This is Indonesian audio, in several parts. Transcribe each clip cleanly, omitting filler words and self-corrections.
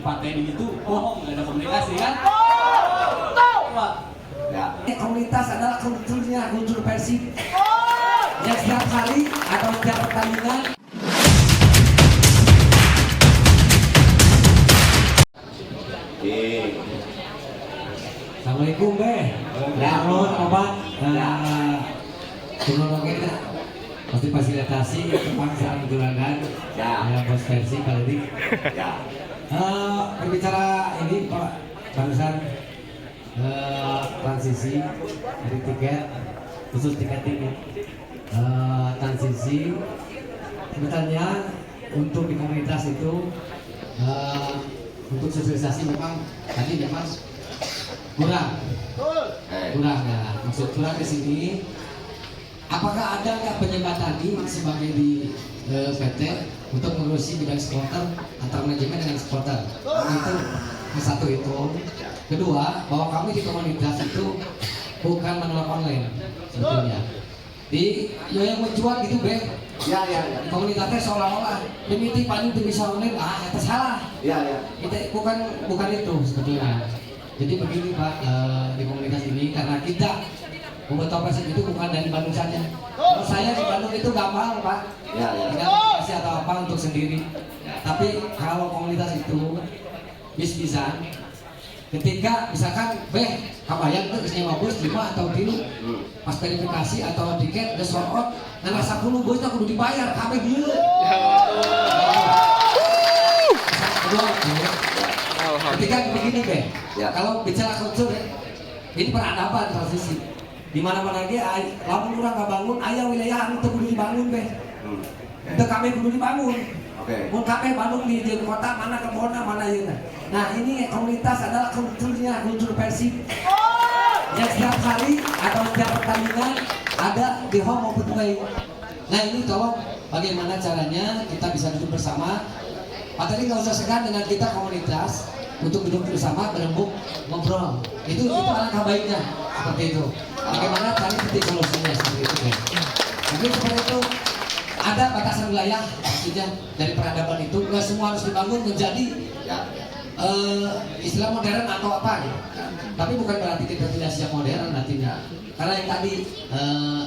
Pak Teddy itu bohong, nggak ada komunikasi kan? Pak. Ya. Komunitas adalah kulturnya, kultur Persib. Yang setiap hari atau setiap pertandingan. Assalamualaikum Beh. Lamun obat teknologi pasti fasilitasi kepaksaan juragan ya bos versi kali ini ya. Berbicara ini Pak barusan transisi dari tiket khusus tiket ini transisi sebetulnya untuk di komunitas itu untuk sosialisasi memang tadi memang kurang ya. Maksud kurang di sini, apakah ada nggak penyebab tadi sebagai di PT untuk mengurusi bidang supporter antara manajemen dengan supporter? Itu satu itu. Kedua, bahwa kami di komunitas itu bukan menolak online sebetulnya. Di yang menjual gitu Beh. Ya. Komunitasnya seolah-olah dimiti paling itu bisa online, itu salah. Ya. Kita bukan itu sebetulnya. Jadi begini Pak, di komunitas ini karena kita membuat Persib itu bukan dari Bandung saja. Kalau saya di Bandung itu gampang Pak, kasih atau apa untuk sendiri. Tapi kalau komunitas itu bis-bisan, ketika misalkan kabayang itu kesini bus 5 atau 3 pas verifikasi atau tiket udah sold out, nah rasa kudu bosnya kudu dibayar, kabeh dia. Ketika begini kalau bicara kultur ini peradaban transisi di mana-mana dia lamun orang nggak bangun ayah wilayah itu kudu dibangun itu kami kudu dibangun. Mau kami bangun di kota mana kebona mana ya. Nah ini komunitas adalah kulturnya, kultur Persib yang setiap hari atau setiap pertandingan ada di home maupun away. Nah ini tolong bagaimana caranya kita bisa duduk bersama. Pak tadi nggak usah segan dengan kita komunitas untuk duduk bersama, berembuk, ngobrol. Itu alangkah baiknya seperti itu. Bagaimana cari titik solusinya seperti itu. Jadi seperti itu ada batasan wilayah pastinya dari peradaban itu. Nggak semua harus dibangun menjadi istilah modern atau apa gitu. Tapi bukan berarti kita tidak siap modern nantinya. Karena yang tadi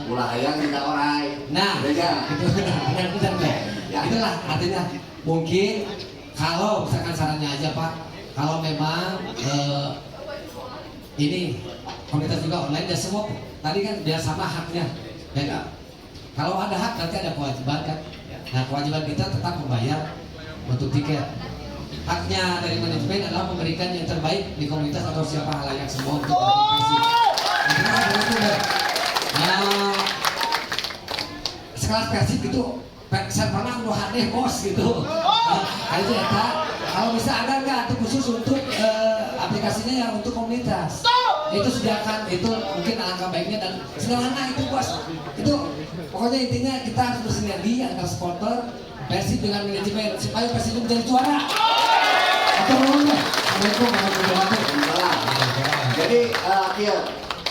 ulah hayang kita orai. Nah, itu benar. Itulah artinya mungkin kalau misalkan sarannya aja Pak, kalau memang ini komunitas juga online dan semua tadi kan biar sama haknya, ya. Kalau ada hak nanti ada kewajiban kan. Nah kewajiban kita tetap membayar untuk tiket. Haknya dari manajemen adalah memberikan yang terbaik di komunitas atau siapa halayak semua untuk berkompetisi. Nah sekelas Persib itu saya pernah udah hadeh bos gitu. Itu ya Kak. Kalau bisa ada nggak itu khusus untuk aplikasinya yang untuk komunitas. Itu sediakan, itu mungkin alangkah baiknya dan sederhana itu bos. Itu pokoknya intinya kita harus bersinergi antara supporter Persib dengan manajemen supaya Persib menjadi juara. Assalamualaikum warahmatullahi wabarakatuh. Jadi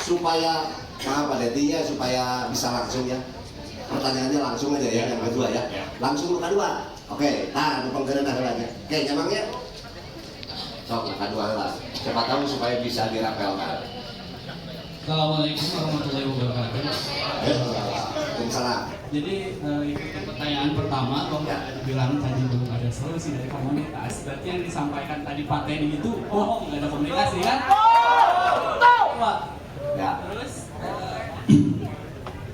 supaya Pak Dedinya supaya bisa langsung ya. Pertanyaannya langsung aja ya, yang kedua ya. Langsung ke kedua. Oke, nah penggeran lagi. Oke, nyamangnya. Sok kedua lah. Siapa tahu supaya bisa dirapelkan. Assalamualaikum warahmatullahi wabarakatuh. Waalaikumsalam. Jadi itu pertanyaan pertama, kalau bilang tadi belum ada solusi dari komunitas, berarti yang disampaikan tadi Pak Teddy itu bohong, nggak ada komunikasi kan? Pak. Ya. Terus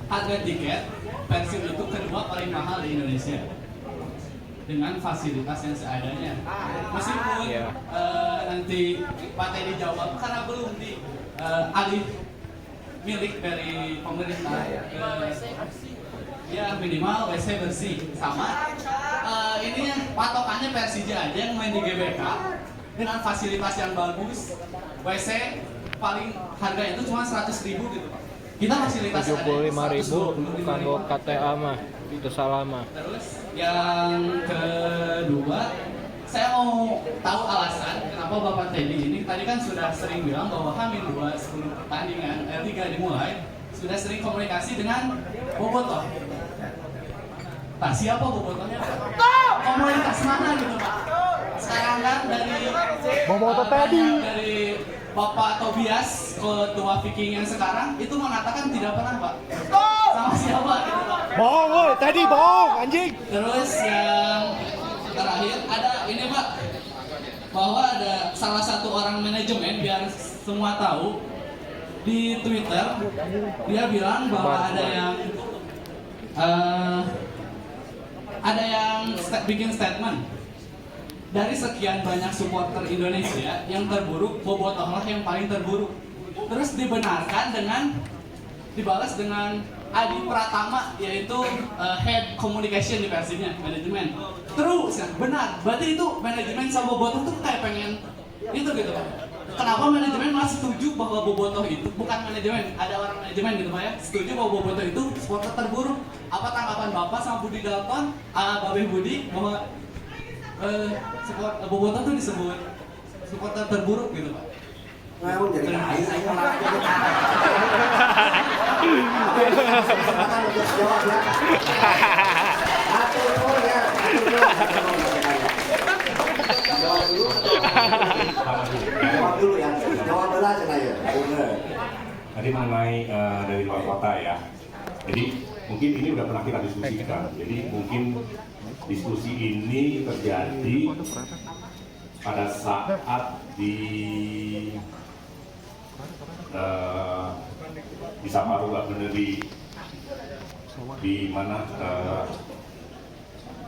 harga tiket Persib itu kedua paling mahal di Indonesia dengan fasilitas yang seadanya. Meskipun nanti Pak Teddy jawab karena belum di alih milik dari pemerintah ya minimal WC bersih sama ininya patokannya Persija aja yang main di GBK dengan fasilitas yang bagus, WC paling harga itu cuma 100.000 gitu Pak. Kita fasilitas 75.000 kanggo KTA mah itu salama. Terus yang kedua, saya mau tahu alasan kenapa Bapak Teddy ini tadi kan sudah sering bilang bahwa H-2 sebelum pertandingan Liga dimulai sudah sering komunikasi dengan Bobotoh. Nah, siapa Bobotohnya Pak? Komunitas mana gitu Pak? sekarang kan dari Boboto tadi. dari Bapak Tobias ketua Viking yang sekarang itu mengatakan tidak pernah Pak sama siapa gitu Pak. Bohong, woi, tadi bohong, anjing. Terus yang terakhir ada ini Pak, bahwa ada salah satu orang manajemen biar semua tahu di Twitter dia bilang bahwa ada yang bikin statement dari sekian banyak supporter Indonesia yang terburuk, Bobotoh yang paling terburuk. Terus dibenarkan dengan dibalas dengan Adi Pratama yaitu head communication di Persibnya, manajemen. Terus ya, benar. Berarti itu manajemen sama Bobotoh tuh kayak pengen itu gitu Pak. Kenapa manajemen malah setuju bahwa Bobotoh itu bukan manajemen, ada orang manajemen gitu Pak ya, setuju bahwa Bobotoh itu supporter terburuk. Apa tanggapan Bapak sama Budi Dalton, Babe Budi bahwa Bobotoh tuh disebut supporter terburuk gitu Pak? Ngomong jadi kain, saya malah jadi kain. Jawab ya. Atur ya. Jawab dulu ya. Jawab dulu aja ya. Tadi mengenai dari luar kota ya. Jadi mungkin ini udah pernah kita diskusikan. Jadi mungkin diskusi ini terjadi pada saat di Saparua, bener di mana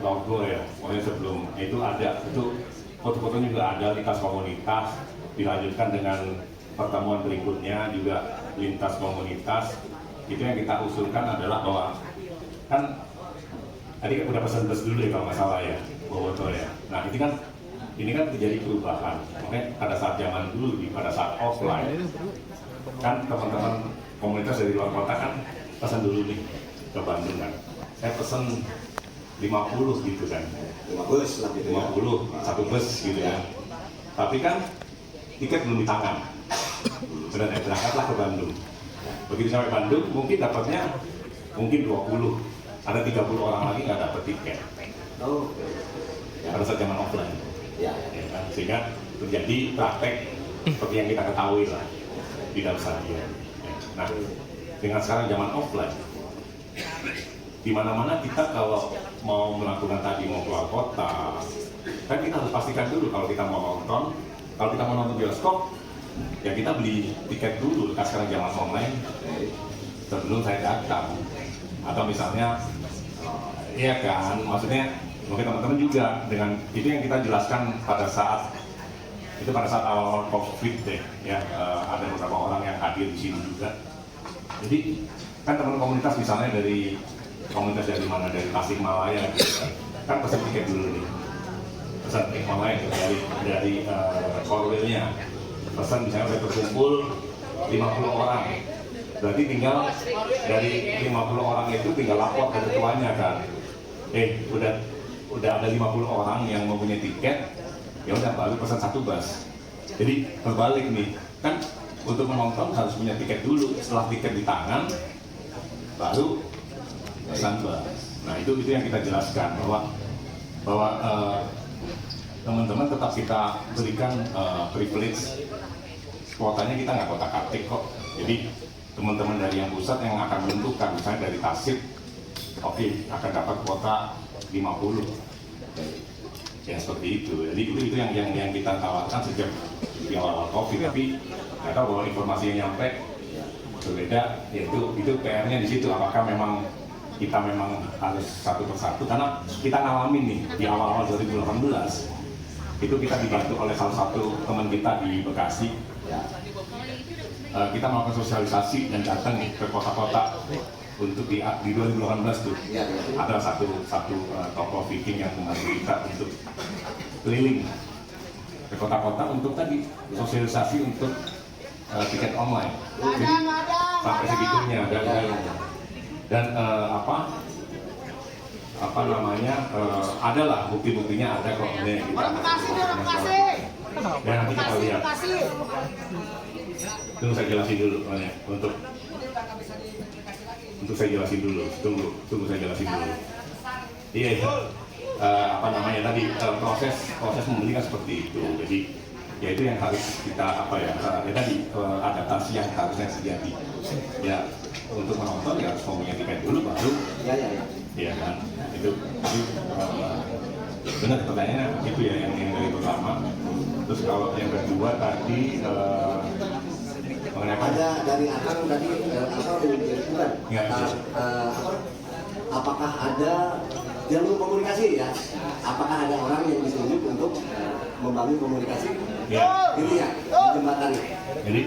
logo ya, pokoknya sebelum itu ada, itu foto-fotonya juga ada lintas komunitas, dilanjutkan dengan pertemuan berikutnya juga lintas komunitas. Itu yang kita usulkan adalah bahwa kan tadi udah pesan bus dulu ya kalau nggak salah ya, Bobotoh ya. Nah ini kan terjadi perubahan. Makanya pada saat zaman dulu, pada saat offline, kan teman-teman komunitas dari luar kota kan pesan dulu nih ke Bandung kan. Saya pesan 50 gitu kan. 50 lah gitu ya. 50 satu bus gitu ya. Tapi kan tiket belum di tangan. Benar ya, berangkatlah ke Bandung. Begitu sampai Bandung mungkin dapatnya mungkin 20. Ada 30 orang lagi nggak dapat tiket. Oh. Pada saat zaman offline. Ya. Ya kan? Sehingga terjadi praktek seperti yang kita ketahui lah di dalam stadion. Nah, dengan sekarang zaman offline, di mana-mana kita kalau mau melakukan tadi mau keluar kota, kan kita harus pastikan dulu kalau kita mau nonton bioskop, ya kita beli tiket dulu. Kan sekarang zaman online, sebelum saya datang, atau misalnya, iya kan, maksudnya mungkin teman-teman juga dengan itu yang kita jelaskan pada saat awal COVID deh, ya ada beberapa orang yang hadir di sini juga. Jadi kan teman komunitas misalnya dari komunitas dari mana, dari Tasikmalaya, kan pesan tiket dulu nih, pesan tiket online dari Korwilnya, pesan misalnya saya berkumpul 50 orang, berarti tinggal dari 50 orang itu tinggal lapor ke ketuanya kan, udah ada 50 orang yang mempunyai tiket, ya udah baru pesan satu bus. Jadi berbalik nih, kan untuk menonton harus punya tiket dulu, setelah tiket di tangan baru pesan bus. Nah itu yang kita jelaskan bahwa teman-teman tetap kita berikan privilege, kuotanya kita nggak kotak-katik kok. Jadi teman-teman dari yang pusat yang akan menentukan, misalnya dari Tasik, oke, akan dapat kuota 50. Ya seperti itu. Jadi itu yang kita tawarkan sejak di awal COVID. Tapi nggak tahu bahwa informasi yang nyampe berbeda. Ya itu PR-nya di situ. Apakah memang kita harus satu persatu? Karena kita ngalamin nih di awal 2018 itu kita dibantu oleh salah satu teman kita di Bekasi. Kita melakukan sosialisasi dan datang ke kota-kota untuk di 2018 tuh ada satu tokoh Viking yang membantu kita untuk keliling ke kota-kota untuk tadi sosialisasi untuk tiket online. Jadi sampai segitunya dan apa namanya adalah bukti-buktinya ada kok ini kita dan nanti kita lihat. Tunggu saya jelasin dulu untuk saya jelasin dulu. Tunggu saya jelasin dulu. Iya. apa namanya tadi proses membeli kan seperti itu. Jadi ya itu yang harus kita apa ya tadi adaptasi yang harusnya terjadi. Ya untuk menonton ya harus mempunyai tiket dulu baru. Ya kan itu benar pertanyaannya itu ya yang dari pertama. Terus kalau yang kedua tadi mengenai Ada dari Akang tadi apa bukan? Ya, apakah ada jalur komunikasi ya? Apakah ada orang yang ditunjuk untuk membangun komunikasi? Ya. Gitu ya, jembatan. Jadi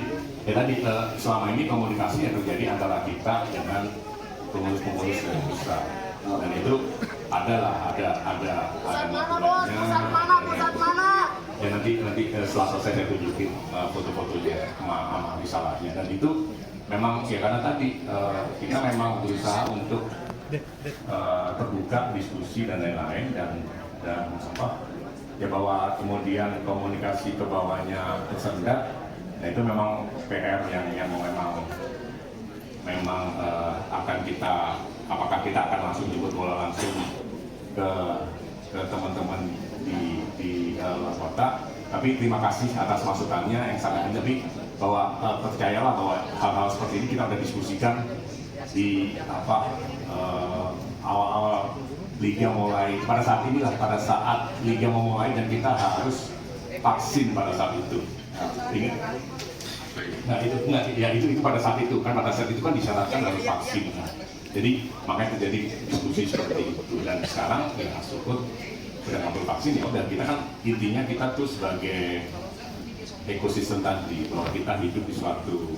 ya tadi selama ini komunikasi yang terjadi antara kita dengan pengurus-pengurus yang besar dan itu ada ya nanti setelah selesai saya tunjukin foto-fotonya sama risalahnya dan itu memang ya karena tadi kita memang berusaha untuk terbuka diskusi dan lain-lain dan apa ya bahwa kemudian komunikasi ke bawahnya tersendat. Nah itu memang PR yang memang akan apakah kita akan langsung jemput bola langsung ke teman-teman di luar kota. Tapi terima kasih atas masukannya yang sangat tapi bahwa percayalah bahwa hal-hal seperti ini kita sudah diskusikan di awal-awal liga mulai pada saat liga mau mulai dan kita harus vaksin pada saat itu. Ingat? Nah itu pada saat itu kan disyaratkan harus vaksin. Nah, jadi makanya terjadi diskusi seperti itu dan sekarang ya syukur sudah ngambil vaksin ya dan kita kan intinya kita tuh sebagai ekosistem tadi bahwa kita hidup di suatu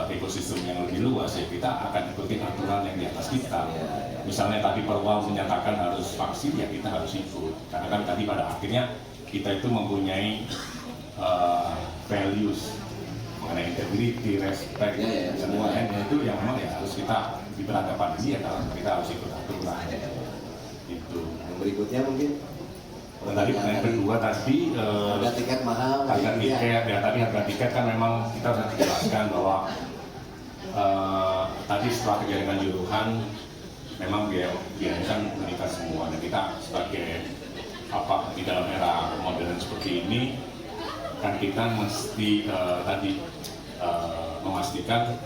ekosistem yang lebih luas ya kita akan ikutin aturan yang di atas kita. Misalnya tadi Perwal menyatakan harus vaksin ya kita harus ikut karena kan tadi pada akhirnya kita itu mempunyai values mengenai integrity, respect, semua itu yang memang ya harus kita di peradaban ini ya kalau kita harus ikut aturan itu. Yang berikutnya mungkin Dan tadi yang kedua tadi harga tiket mahal. Harga tiket ya tadi harga tiket kan memang kita sudah jelaskan bahwa tadi setelah kejadian Juruhan memang biayanya kan meningkat semua dan kita sebagai di dalam era modern seperti ini kan kita mesti memastikan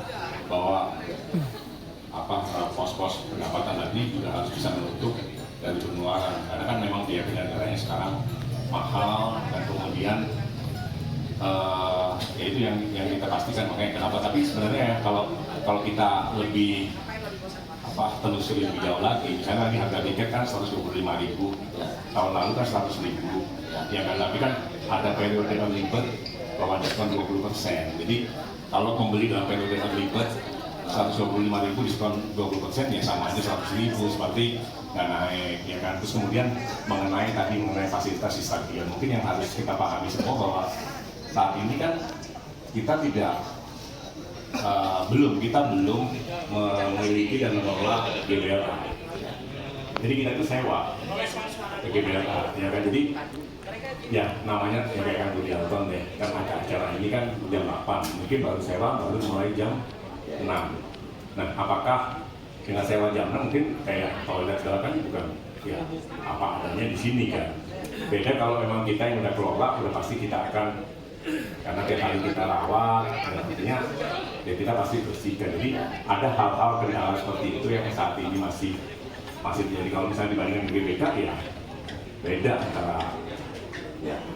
bahwa pos-pos pendapatan tadi juga harus bisa menutup dari pengeluaran karena kan memang biaya penyelenggaranya sekarang mahal dan kemudian ya itu yang kita pastikan makanya kenapa tapi sebenarnya ya kalau kita lebih telusuri lebih jauh lagi misalnya tadi harga tiket kan 125.000 tahun lalu kan 100.000 ya kan tapi kan ada periode unlimited bahwa diskon 20%. Jadi kalau membeli dalam periode unlimited 125.000 diskon 20% ya sama aja 100.000 seperti nggak naik ya kan. Terus kemudian mengenai fasilitas di stadion mungkin yang harus kita pahami semua bahwa saat ini kan kita belum memiliki dan mengelola GBLA. Jadi kita itu sewa ke GBLA ya kan. Jadi ya namanya kayak kan Budi Alton deh kan acara ini kan jam 8 mungkin baru sewa baru mulai jam 6. Nah apakah dengan sewa jam 6 mungkin kayak toilet segala kan bukan ya apa adanya di sini kan. Beda kalau memang kita yang udah kelola udah pasti kita akan karena tiap kali kita rawat artinya ya kita pasti bersihkan. Jadi ada hal-hal kendala seperti itu yang saat ini masih terjadi. Kalau misalnya dibandingkan GBK ya beda antara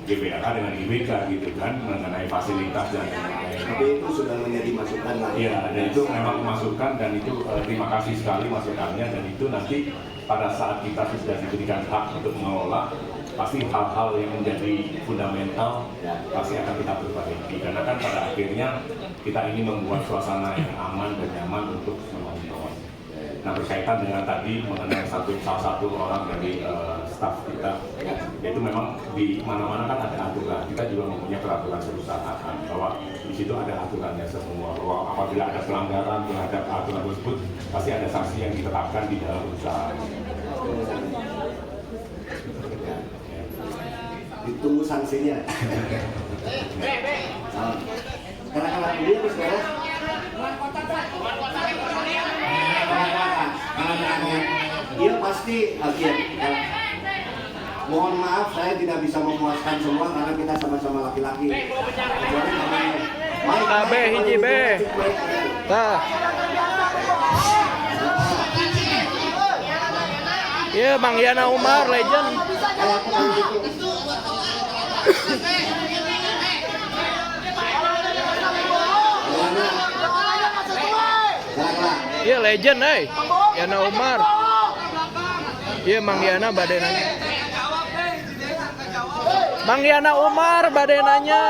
GBK dengan GBK gitu kan mengenai fasilitas dan lain-lain. Tapi itu sudah menjadi masukan lah. Iya, dan itu memang masukan dan itu terima kasih sekali masukannya dan itu nanti pada saat kita sudah diberikan hak untuk mengelola pasti hal-hal yang menjadi fundamental pasti akan kita perbaiki karena kan pada akhirnya kita ingin membuat suasana yang aman dan nyaman untuk menonton. Nah berkaitan dengan tadi mengenai salah satu orang dari staf kita, yaitu memang di mana-mana kan ada aturan. Kita juga mempunyai peraturan perusahaan bahwa di situ ada aturannya semua. Bahwa apabila ada pelanggaran terhadap aturan tersebut, pasti ada sanksi yang ditetapkan di dalam perusahaan. Ditunggu sanksinya. Karena dia harus beres. Iya pasti akhir. Mohon maaf saya tidak bisa memuaskan semua karena kita sama-sama laki-laki. Kecuali namanya. B, hiji B. Tah. Iya, Bang Yana Umar legend. Iya legend, Yana Umar. Iya, Bang Yana bade nanya. Bang Yana Umar bade nanya.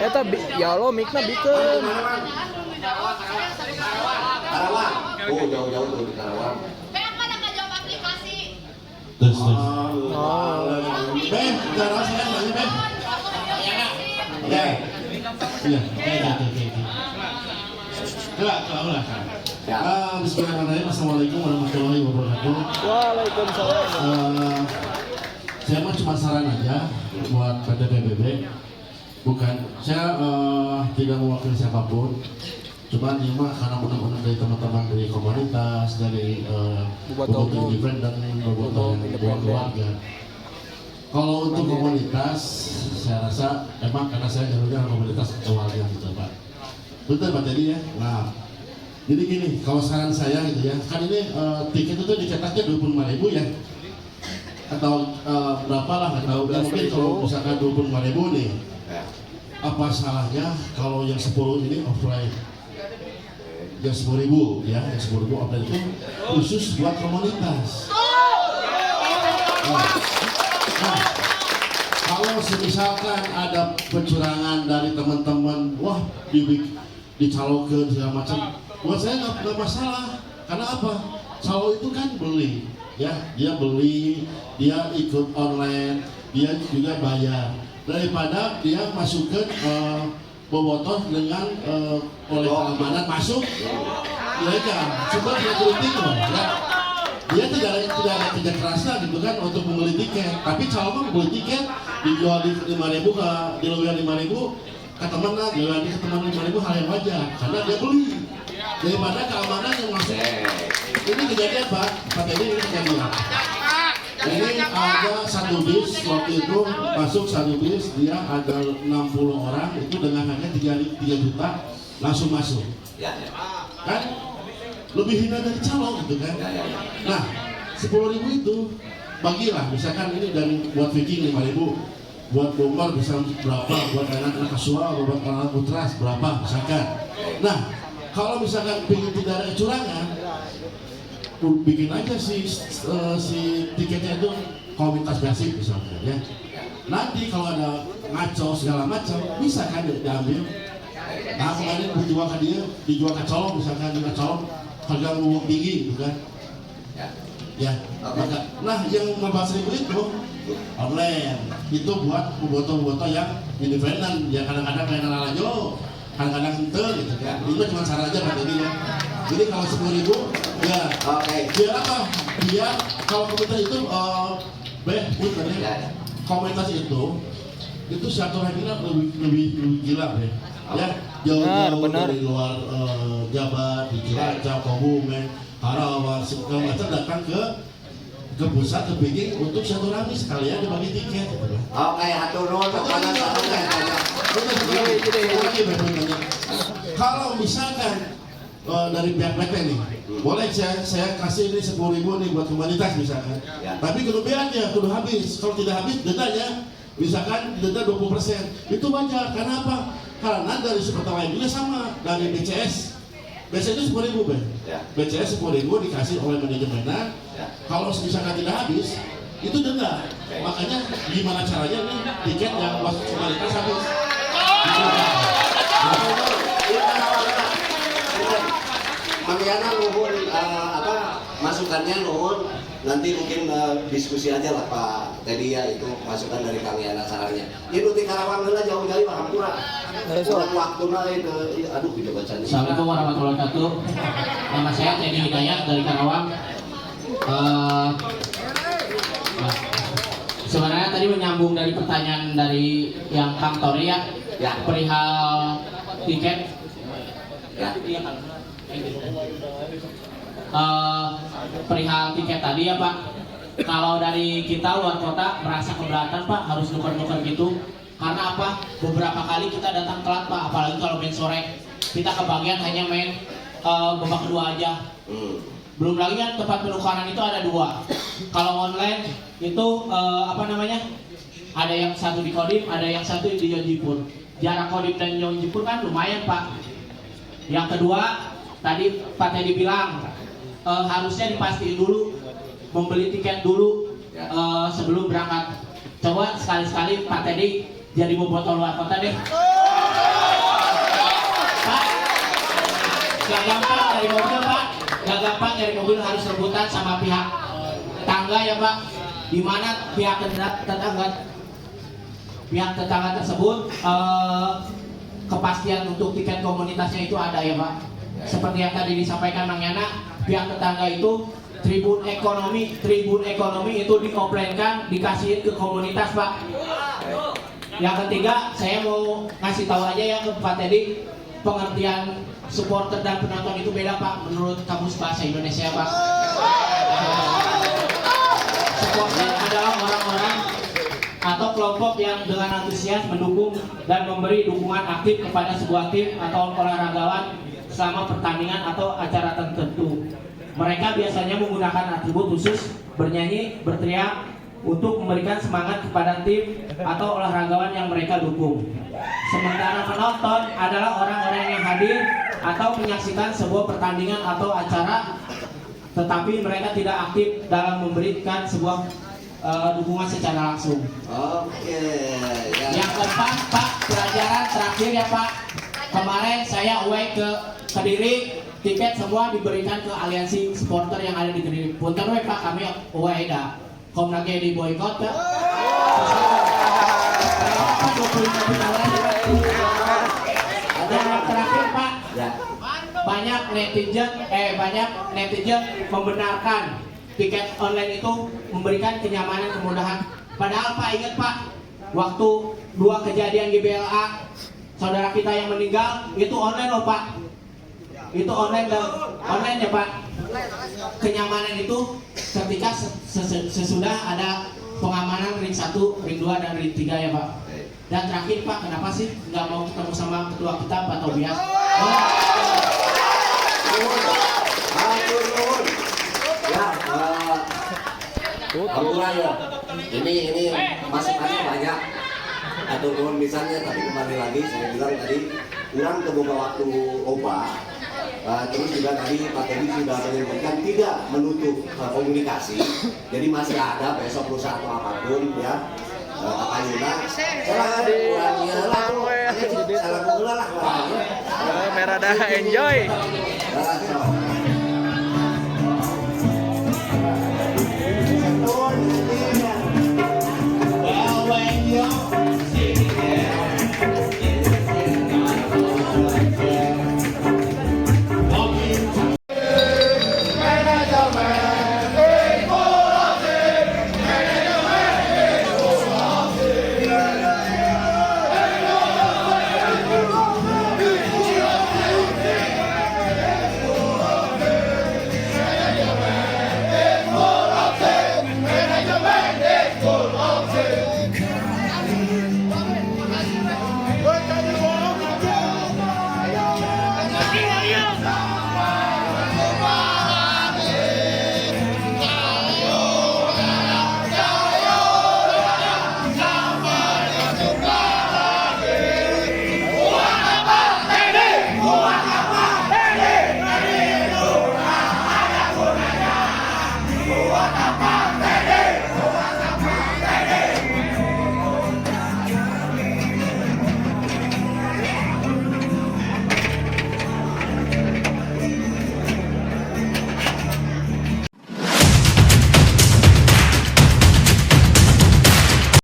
Eta ya lo mikna bikeun. Karawang. Oh, jauh-jauh tuh di Karawang. Terus. Oh. Ben, cara saya nanya Ben. Ya. Iya, oke. Coba ulah. Ya. Bismillahirrahmanirrahim. Assalamualaikum warahmatullahi wabarakatuh. Waalaikumsalam. Saya mah cuma saran aja buat PT PBB. Bukan, saya tidak mewakili siapapun. Cuman ini mah karena benar-benar dari teman-teman dari komunitas, dari bobotoh event dan bobotoh keluarga. Kalau untuk komunitas, saya rasa emang karena saya jalurnya komunitas keluarga gitu Pak. Betul Pak Teddy ya. Nah, jadi gini, kalau saran saya gitu ya, kan ini tiket itu dicetaknya 25.000 ya. Atau berapa lah, nggak tahu. Mungkin kalau misalkan 25.000 nih, apa salahnya kalau yang 10 ini offline? Yang 10.000 ya, yang 10.000 offline itu khusus buat komunitas. Nah, kalau misalkan ada kecurangan dari teman-teman, wah dicalonkan segala macam, buat saya nggak masalah. Karena apa? Calo itu kan beli, ya dia beli, dia ikut online, dia juga bayar. Daripada dia masukkan bobotoh dengan oleh keamanan masuk, ilegal. Coba dia kritik loh, ya. Dia tidak ada kerja kerasnya gitu kan untuk membeli tiket. Tapi calon mah membeli tiket dijual di 5.000 di luar 5.000 ke teman lah, dijual ke teman 5.000 hal yang wajar karena dia beli. Daripada keamanan yang masuk. Ini kejadian Pak Teddy, ini kejadian. Ini ada satu bis waktu itu masuk satu bis, dia ada 60 orang itu dengan harga 3 juta langsung masuk. Kan lebih hina dari calon gitu kan. Nah 10.000 itu bagilah, misalkan ini dari buat Viking 5.000, buat Bogor bisa berapa, buat anak kasual, buat anak Utras berapa misalkan. Nah kalau misalkan ingin tidak ada kecurangan, bikin aja si tiketnya itu komunitas basic misalnya ya. Nanti kalau ada ngaco segala macam bisa kan diambil. Nah kemudian dijual ke dia, dijual ke colong misalkan dengan colong harga ngomong tinggi gitu kan. Ya. Maka, nah yang 15.000 itu online itu buat bobotoh-bobotoh yang independen ya, kadang-kadang main ala-ala kadang-kadang itu gitu kan. Itu cuma cara aja Pak Teddy ya. Jadi kalau 10.000 ya, biar apa? Biar kalau komunitas itu komunitas itu silaturahminya lebih gila ya. Ya, jauh-jauh dari luar Jabar, di Cilacap, Kebumen, Karawang, segala macam datang ke pusat, ke Beijing untuk silaturahmi sekalian dibagi tiket gitu kan. Oke, hatur nuhun kepada kalau misalkan dari pihak PT nih, boleh saya kasih ini 10.000 nih buat komunitas misalkan. Ya. Tapi kelebihannya kudu habis. Kalau tidak habis dendanya misalkan denda 20%. Itu wajar. Karena apa? Karena dari seperti lain juga sama dari BCS. BCS itu 10.000 Ben. Ya. BCS 10.000 dikasih oleh manajemennya. Ya. Kalau misalkan tidak habis itu denda. Makanya gimana caranya nih tiket yang buat komunitas habis? Mangyana nuhun masukannya nuhun, nanti mungkin diskusi aja lah Pak Teddy ya, itu masukan dari Kang Yana sarannya. Itu di Karawang heula jauh-jauh Pak Hampura. Kurang waktuna itu aduh tidak baca nih. Assalamualaikum warahmatullahi wabarakatuh. Nama saya Teddy Hidayat dari Karawang. sebenarnya tadi menyambung dari pertanyaan dari yang Kang Tori ya, perihal tiket. Perihal tiket tadi ya Pak. Kalau dari kita luar kota merasa keberatan Pak harus nuker-nuker gitu. Karena apa? Beberapa kali kita datang telat Pak, apalagi kalau main sore. Kita kebagian hanya main babak kedua aja. Belum lagi kan tempat penukaran itu ada 2. Kalau online itu ada yang satu di Kodim, ada yang satu di Yonjipur. Jarak Kodim dan Yonjipur kan lumayan Pak. Yang kedua, tadi Pak Teddy bilang harusnya dipastiin dulu, membeli tiket dulu sebelum berangkat. Coba sekali-sekali Pak Teddy jadi bobotoh luar kota deh. Pak, gak gampang dari mobil Pak, gak gampang dari mobil, harus rebutan sama pihak tetangga ya Pak. Dimana pihak tetangga tersebut kepastian untuk tiket komunitasnya itu ada ya Pak. Seperti yang tadi disampaikan Mang Yana, pihak tetangga itu tribun ekonomi itu dioplenkan, dikasihin ke komunitas Pak. Yang ketiga, saya mau ngasih tahu aja ya ke Pak Teddy, pengertian supporter dan penonton itu beda Pak menurut Kamus Bahasa Indonesia Pak. Supporter adalah orang-orang atau kelompok yang dengan antusias mendukung dan memberi dukungan aktif kepada sebuah tim atau olahragawan selama pertandingan atau acara tertentu. Mereka biasanya menggunakan atribut khusus, bernyanyi, berteriak untuk memberikan semangat kepada tim atau olahragawan yang mereka dukung. Sementara penonton adalah orang-orang yang hadir atau menyaksikan sebuah pertandingan atau acara, tetapi mereka tidak aktif dalam memberikan sebuah dukungan secara langsung. Oke. Yang keempat Pak, pelajaran terakhir ya Pak. Kemarin saya away ke Kediri, tiket semua diberikan ke aliansi supporter yang ada di Kediri. Punten we Pak, kami away dah. Kom lagi di boykot Pak. Dan yang terakhir Pak, banyak netizen membenarkan tiket online itu memberikan kenyamanan, kemudahan. Padahal Pak ingat Pak, waktu 2 kejadian GBLA saudara kita yang meninggal itu online loh Pak. Itu online ya Pak. Kenyamanan itu ketika sesudah ada pengamanan ring 1, ring 2 dan ring 3 ya Pak. Dan terakhir Pak, kenapa sih nggak mau ketemu sama ketua kita Pak Tobias? Alhamdulillah ya. Ini masukannya banyak. Atau mohon misalnya tapi kembali lagi saya bilang tadi kurang terbuka waktu obat. Terus juga tadi Pak Teddy sudah menyebutkan tidak menutup komunikasi. Jadi masih ada besok lusa atau apapun ya. Apa Yuna? Salah kurangnya lah. Salah lah. Merah dah enjoy.